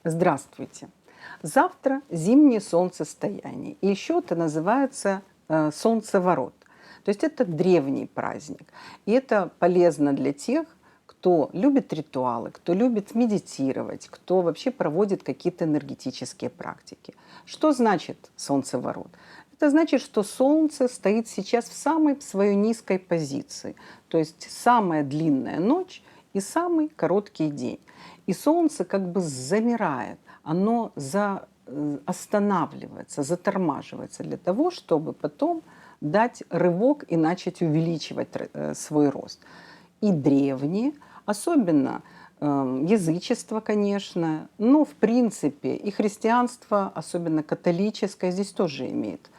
Здравствуйте! Завтра зимнее солнцестояние. И еще это называется солнцеворот. То есть это древний праздник. И это полезно для тех, кто любит ритуалы, кто любит медитировать, кто вообще проводит какие-то энергетические практики. Что значит солнцеворот? Это значит, что Солнце стоит сейчас в самой своей низкой позиции. То есть самая длинная ночь и самый короткий день. И Солнце как бы замирает, оно останавливается, затормаживается для того, чтобы потом дать рывок и начать увеличивать свой рост. И древние, особенно язычество, конечно, но в принципе и христианство, особенно католическое, здесь тоже имеет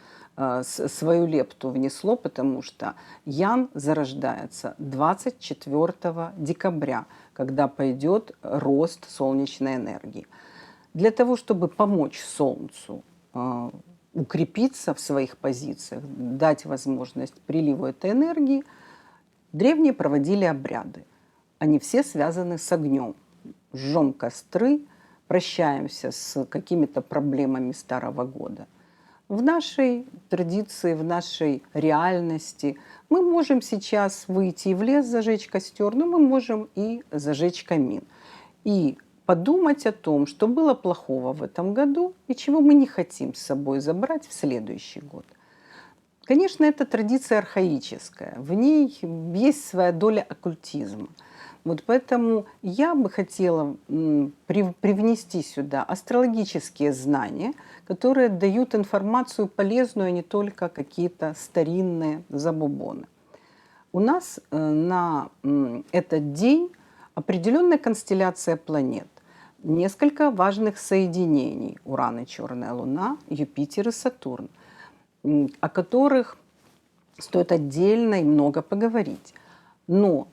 свою лепту внесло, потому что Ян зарождается 24 декабря, когда пойдет рост солнечной энергии. Для того, чтобы помочь Солнцу укрепиться в своих позициях, дать возможность приливу этой энергии, древние проводили обряды. Они все связаны с огнем. Жжем костры, прощаемся с какими-то проблемами Старого года. В нашей традиции, в нашей реальности мы можем сейчас выйти и в лес зажечь костер, но мы можем и зажечь камин. И подумать о том, что было плохого в этом году и чего мы не хотим с собой забрать в следующий год. Конечно, это традиция архаическая, в ней есть своя доля оккультизма. Вот поэтому я бы хотела привнести сюда астрологические знания, которые дают информацию полезную, а не только какие-то старинные забубоны. У нас на этот день определенная констелляция планет. Несколько важных соединений: Уран и Черная Луна, Юпитер и Сатурн, о которых стоит отдельно и много поговорить. Но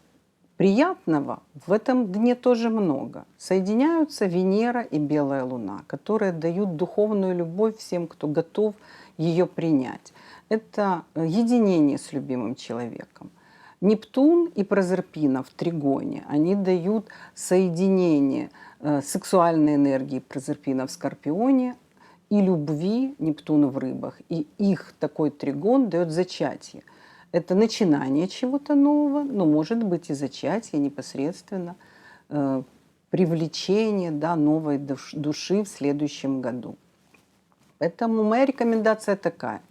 приятного в этом дне тоже много. Соединяются Венера и Белая Луна, которые дают духовную любовь всем, кто готов ее принять. Это единение с любимым человеком. Нептун и Прозерпина в тригоне, они дают соединение сексуальной энергии Прозерпина в Скорпионе и любви Нептуна в Рыбах. И их такой тригон дает зачатие. Это начинание чего-то нового, но может быть и зачатие непосредственно, привлечение, да, новой души в следующем году. Поэтому моя рекомендация такая: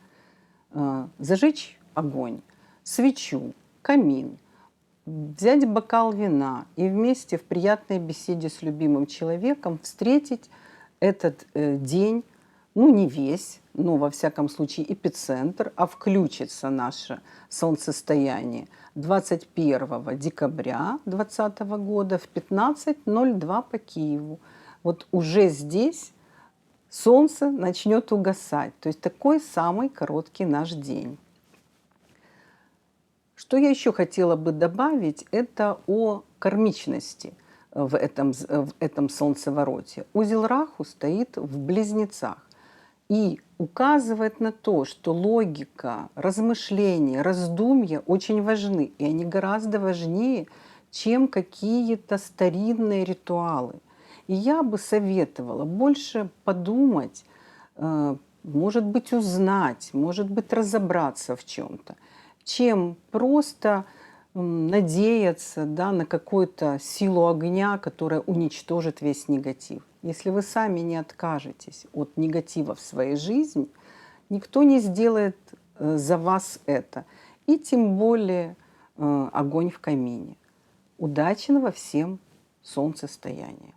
зажечь огонь, свечу, камин, взять бокал вина и вместе в приятной беседе с любимым человеком встретить этот день, ну не весь, но во всяком случае эпицентр, а включится наше солнцестояние 21 декабря 2020 года в 15:02 по Киеву. Вот уже здесь Солнце начнет угасать, то есть такой самый короткий наш день. Что я еще хотела бы добавить, это о кармичности в этом солнцевороте. Узел Раху стоит в Близнецах и указывает на то, что логика, размышления, раздумья очень важны, и они гораздо важнее, чем какие-то старинные ритуалы. И я бы советовала больше подумать, может быть, узнать, может быть, разобраться в чем-то, чем просто надеяться, да, на какую-то силу огня, которая уничтожит весь негатив. Если вы сами не откажетесь от негатива в своей жизни, никто не сделает за вас это. И тем более огонь в камине. Удачного всем солнцестояния!